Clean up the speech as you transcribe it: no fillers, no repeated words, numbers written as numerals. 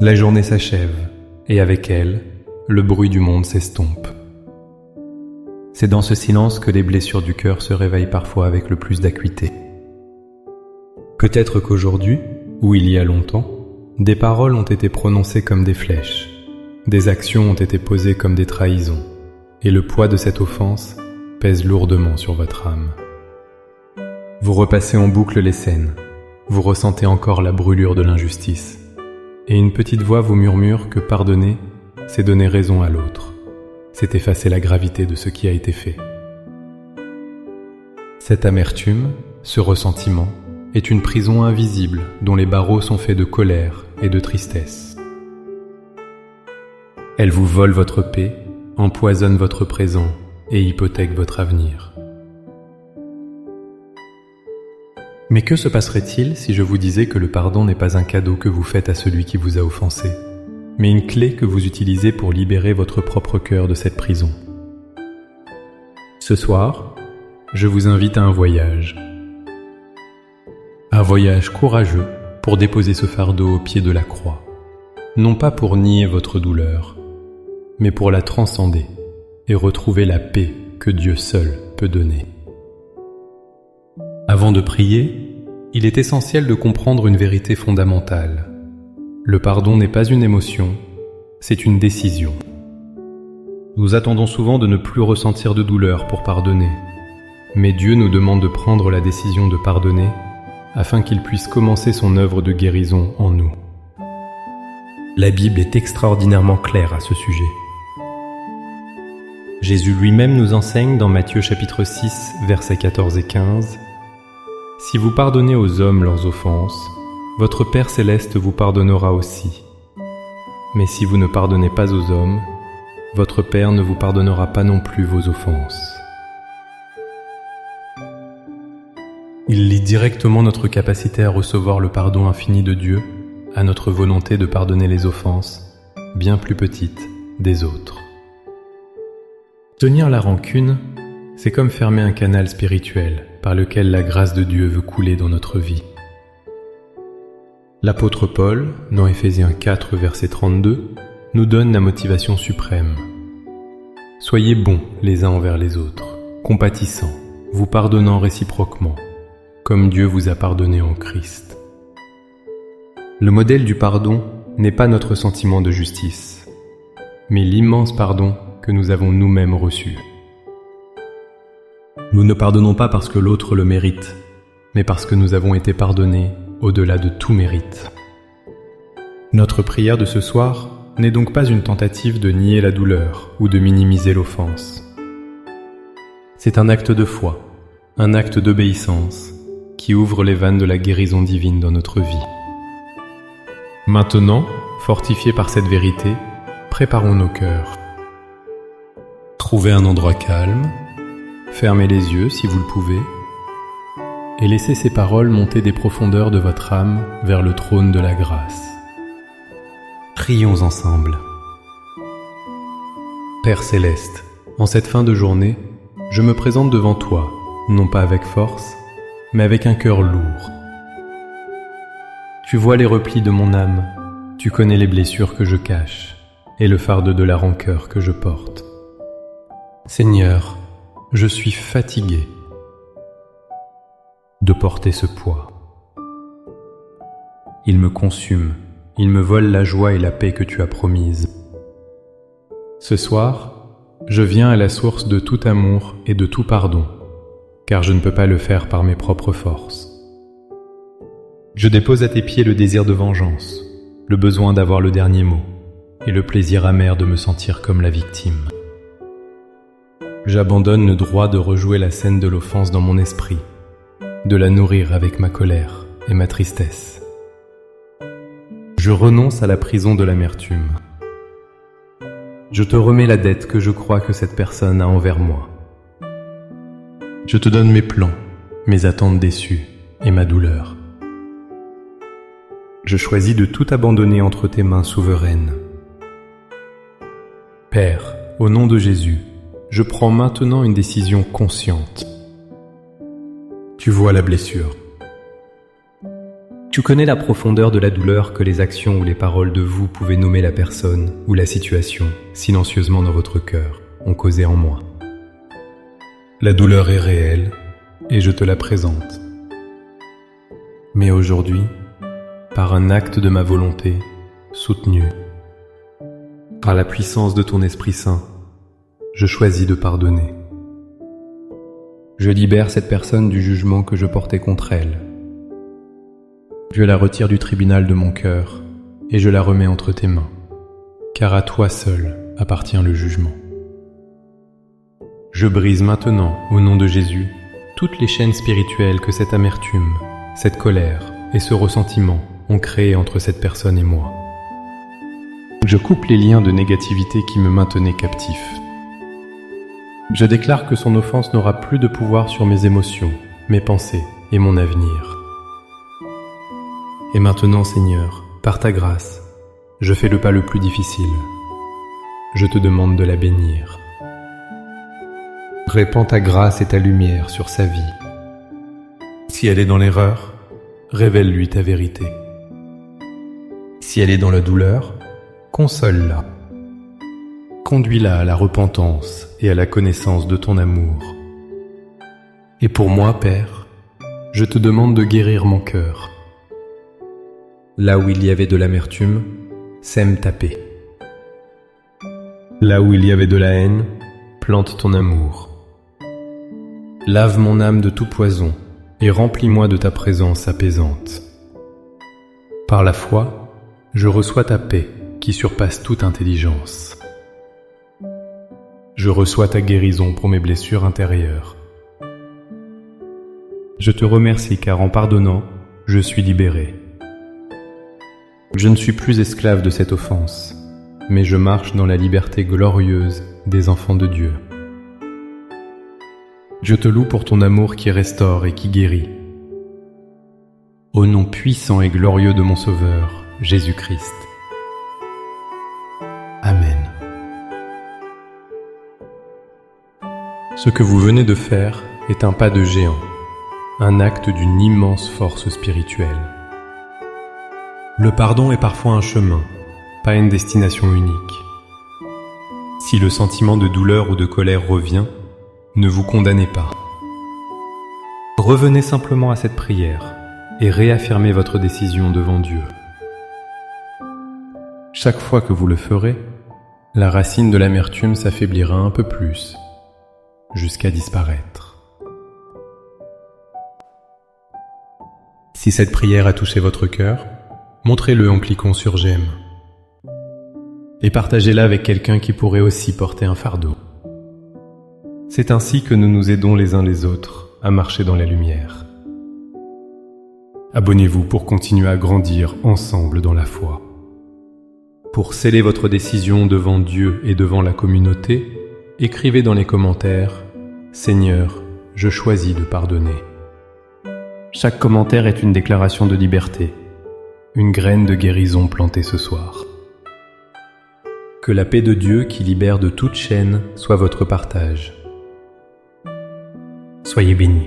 La journée s'achève, et avec elle, le bruit du monde s'estompe. C'est dans ce silence que les blessures du cœur se réveillent parfois avec le plus d'acuité. Peut-être qu'aujourd'hui, ou il y a longtemps, des paroles ont été prononcées comme des flèches, des actions ont été posées comme des trahisons, et le poids de cette offense pèse lourdement sur votre âme. Vous repassez en boucle les scènes, vous ressentez encore la brûlure de l'injustice, et une petite voix vous murmure que pardonner, c'est donner raison à l'autre, c'est effacer la gravité de ce qui a été fait. Cette amertume, ce ressentiment, est une prison invisible dont les barreaux sont faits de colère et de tristesse. Elle vous vole votre paix, empoisonne votre présent et hypothèque votre avenir. Mais que se passerait-il si je vous disais que le pardon n'est pas un cadeau que vous faites à celui qui vous a offensé, mais une clé que vous utilisez pour libérer votre propre cœur de cette prison? Ce soir, je vous invite à un voyage. Un voyage courageux pour déposer ce fardeau au pied de la croix, non pas pour nier votre douleur, mais pour la transcender et retrouver la paix que Dieu seul peut donner. Avant de prier, il est essentiel de comprendre une vérité fondamentale. Le pardon n'est pas une émotion, c'est une décision. Nous attendons souvent de ne plus ressentir de douleur pour pardonner, mais Dieu nous demande de prendre la décision de pardonner afin qu'il puisse commencer son œuvre de guérison en nous. La Bible est extraordinairement claire à ce sujet. Jésus lui-même nous enseigne dans Matthieu chapitre 6, versets 14 et 15 « Si vous pardonnez aux hommes leurs offenses, votre Père céleste vous pardonnera aussi. Mais si vous ne pardonnez pas aux hommes, votre Père ne vous pardonnera pas non plus vos offenses. » Il lie directement notre capacité à recevoir le pardon infini de Dieu à notre volonté de pardonner les offenses, bien plus petites, des autres. Tenir la rancune, c'est comme fermer un canal spirituel par lequel la grâce de Dieu veut couler dans notre vie. L'apôtre Paul, dans Éphésiens 4, verset 32, nous donne la motivation suprême. Soyez bons les uns envers les autres, compatissants, vous pardonnant réciproquement, comme Dieu vous a pardonné en Christ. Le modèle du pardon n'est pas notre sentiment de justice, mais l'immense pardon que nous avons nous-mêmes reçu. Nous ne pardonnons pas parce que l'autre le mérite, mais parce que nous avons été pardonnés au-delà de tout mérite. Notre prière de ce soir n'est donc pas une tentative de nier la douleur ou de minimiser l'offense. C'est un acte de foi, un acte d'obéissance qui ouvre les vannes de la guérison divine dans notre vie. Maintenant, fortifiés par cette vérité, préparons nos cœurs. Trouvez un endroit calme, fermez les yeux si vous le pouvez, et laissez ces paroles monter des profondeurs de votre âme vers le trône de la grâce. Prions ensemble. Père céleste, en cette fin de journée, je me présente devant toi, non pas avec force, mais avec un cœur lourd. Tu vois les replis de mon âme, tu connais les blessures que je cache et le fardeau de la rancœur que je porte. Seigneur, je suis fatigué de porter ce poids. Il me consume, il me vole la joie et la paix que tu as promises. Ce soir, je viens à la source de tout amour et de tout pardon, car je ne peux pas le faire par mes propres forces. Je dépose à tes pieds le désir de vengeance, le besoin d'avoir le dernier mot, et le plaisir amer de me sentir comme la victime. J'abandonne le droit de rejouer la scène de l'offense dans mon esprit, de la nourrir avec ma colère et ma tristesse. Je renonce à la prison de l'amertume. Je te remets la dette que je crois que cette personne a envers moi. Je te donne mes plans, mes attentes déçues et ma douleur. Je choisis de tout abandonner entre tes mains souveraines. Père, au nom de Jésus, je prends maintenant une décision consciente. Tu vois la blessure. Tu connais la profondeur de la douleur que les actions ou les paroles de vous pouvaient nommer la personne ou la situation, silencieusement dans votre cœur, ont causé en moi. La douleur est réelle et je te la présente. Mais aujourd'hui, par un acte de ma volonté, soutenu, par la puissance de ton Esprit Saint, je choisis de pardonner. Je libère cette personne du jugement que je portais contre elle. Je la retire du tribunal de mon cœur et je la remets entre tes mains, car à toi seul appartient le jugement. Je brise maintenant, au nom de Jésus, toutes les chaînes spirituelles que cette amertume, cette colère et ce ressentiment ont créées entre cette personne et moi. Je coupe les liens de négativité qui me maintenaient captif. Je déclare que son offense n'aura plus de pouvoir sur mes émotions, mes pensées et mon avenir. Et maintenant, Seigneur, par ta grâce, je fais le pas le plus difficile. Je te demande de la bénir. Répands ta grâce et ta lumière sur sa vie. Si elle est dans l'erreur, révèle-lui ta vérité. Si elle est dans la douleur, console-la. Conduis-la à la repentance et à la connaissance de ton amour. Et pour moi, Père, je te demande de guérir mon cœur. Là où il y avait de l'amertume, sème ta paix. Là où il y avait de la haine, plante ton amour. Lave mon âme de tout poison et remplis-moi de ta présence apaisante. Par la foi, je reçois ta paix qui surpasse toute intelligence. Je reçois ta guérison pour mes blessures intérieures. Je te remercie car en pardonnant, je suis libéré. Je ne suis plus esclave de cette offense, mais je marche dans la liberté glorieuse des enfants de Dieu. Je te loue pour ton amour qui restaure et qui guérit. Au nom puissant et glorieux de mon Sauveur, Jésus-Christ. Amen. Ce que vous venez de faire est un pas de géant, un acte d'une immense force spirituelle. Le pardon est parfois un chemin, pas une destination unique. Si le sentiment de douleur ou de colère revient, ne vous condamnez pas. Revenez simplement à cette prière et réaffirmez votre décision devant Dieu. Chaque fois que vous le ferez, la racine de l'amertume s'affaiblira un peu plus, jusqu'à disparaître. Si cette prière a touché votre cœur, montrez-le en cliquant sur « J'aime » et partagez-la avec quelqu'un qui pourrait aussi porter un fardeau. C'est ainsi que nous nous aidons les uns les autres à marcher dans la lumière. Abonnez-vous pour continuer à grandir ensemble dans la foi. Pour sceller votre décision devant Dieu et devant la communauté, écrivez dans les commentaires « Seigneur, je choisis de pardonner ». Chaque commentaire est une déclaration de liberté, une graine de guérison plantée ce soir. Que la paix de Dieu qui libère de toute chaîne soit votre partage. Soyez bénis.